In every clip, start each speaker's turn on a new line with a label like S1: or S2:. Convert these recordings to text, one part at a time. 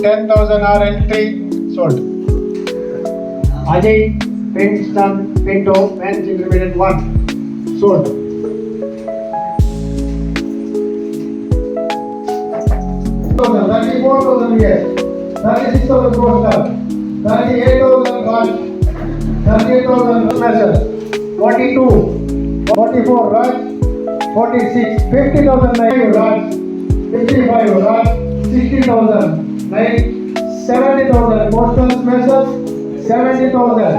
S1: 10,000 are entry sold. Ajay Princeton Pinto men's intermediate 1 sold. $34,000 yes. 36,000 Coastal. 38,000 Raj. 38,000 Measure. 42. 44 Raj. 46. 50,000 Raj. 55 Raj. 60,000 9. 70,000 Coastal Measure. 70,000.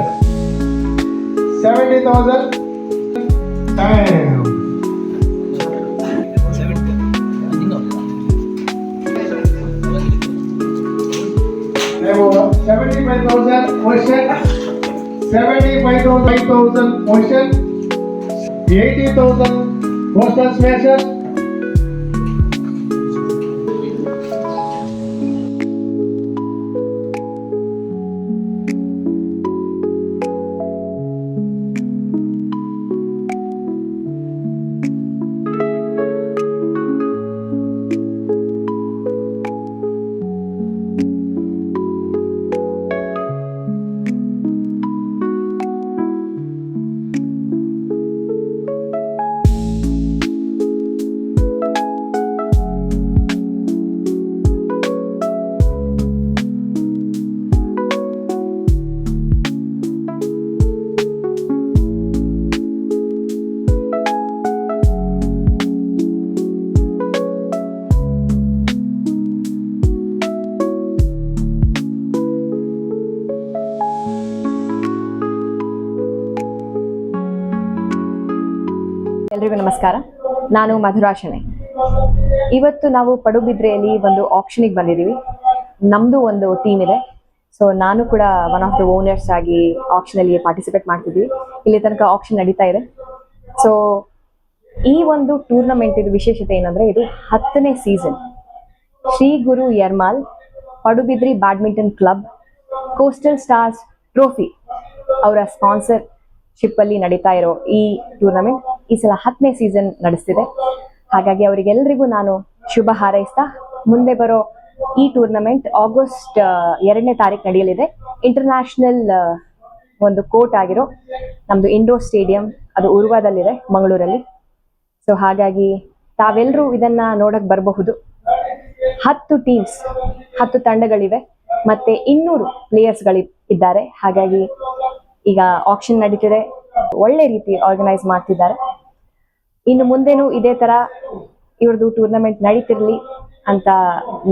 S1: 70,000. Damn. 75,000 question. 75,000 question. 80,000 Coastal Smasher.
S2: ಎಲ್ರಿಗೂ ನಮಸ್ಕಾರ. ನಾನು ಮಧುರಾಶನೆ. ಇವತ್ತು ನಾವು ಪಡುಬಿದ್ರೆಯಲ್ಲಿ ಒಂದು ಆಕ್ಷನಿಗೆ ಬಂದಿದ್ದೀವಿ. ನಮ್ಮದು ಒಂದು ಟೀಮ್ ಇದೆ. ಸೊ ನಾನು ಕೂಡ ಒನ್ ಆಫ್ ದ ಓನರ್ಸ್ ಆಗಿ ಆಕ್ಷನಲ್ಲಿ ಪಾರ್ಟಿಸಿಪೇಟ್ ಮಾಡ್ತಿದ್ದೀವಿ. ಇಲ್ಲಿ ತನಕ ಆಕ್ಷನ್ ನಡೀತಾ ಇದೆ. ಸೊ ಈ ಒಂದು ಟೂರ್ನಮೆಂಟ್ ಇದು ವಿಶೇಷತೆ ಏನಂದರೆ, ಇದು 10ನೇ season. Shri Guru Yermal Padubidri badminton club coastal stars trophy ಅವರ ಸ್ಪಾನ್ಸರ್ಶಿಪ್ಪಲ್ಲಿ ನಡೀತಾ ಇರೋ ಈ ಟೂರ್ನಮೆಂಟ್ ಈ ಸಲ 10ನೇ ಸೀಸನ್ ನಡೆಸ್ತಿದೆ. ಹಾಗಾಗಿ ಅವರಿಗೆಲ್ಲರಿಗೂ ನಾನು ಶುಭ ಹಾರೈಸ್ತಾ, ಮುಂದೆ ಬರೋ ಈ ಟೂರ್ನಮೆಂಟ್ ಆಗಸ್ಟ್ 2ನೇ ತಾರೀಕು ನಡೆಯಲಿದೆ. ಇಂಟರ್ನ್ಯಾಷನಲ್ ಒಂದು ಕೋರ್ಟ್ ಆಗಿರೋ ನಮ್ಮದು ಇಂಡೋರ್ ಸ್ಟೇಡಿಯಂ, ಅದು ಉರ್ವಾದಲ್ಲಿದೆ, ಮಂಗಳೂರಲ್ಲಿ. ಸೊ ಹಾಗಾಗಿ ತಾವೆಲ್ಲರೂ ಇದನ್ನ ನೋಡಕ್ ಬರಬಹುದು. 10 ಟೀಮ್ಸ್, 10 ತಂಡಗಳಿವೆ, ಮತ್ತೆ 200 ಪ್ಲೇಯರ್ಸ್ಗಳು ಇದ್ದಾರೆ. ಹಾಗಾಗಿ ಈಗ ಆಕ್ಷನ್ ನಡೀತಿದೆ, ಒಳ್ಳೆ ರೀತಿ ಆರ್ಗನೈಸ್ ಮಾಡ್ತಿದ್ದಾರೆ. ಇನ್ನು ಮುಂದೇನು ಇದೇ ತರ ಇವ್ರದ್ದು ಟೂರ್ನಮೆಂಟ್ ನಡೀತಿರ್ಲಿ ಅಂತ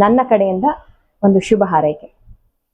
S2: ನನ್ನ ಕಡೆಯಿಂದ ಒಂದು ಶುಭ ಹಾರೈಕೆ.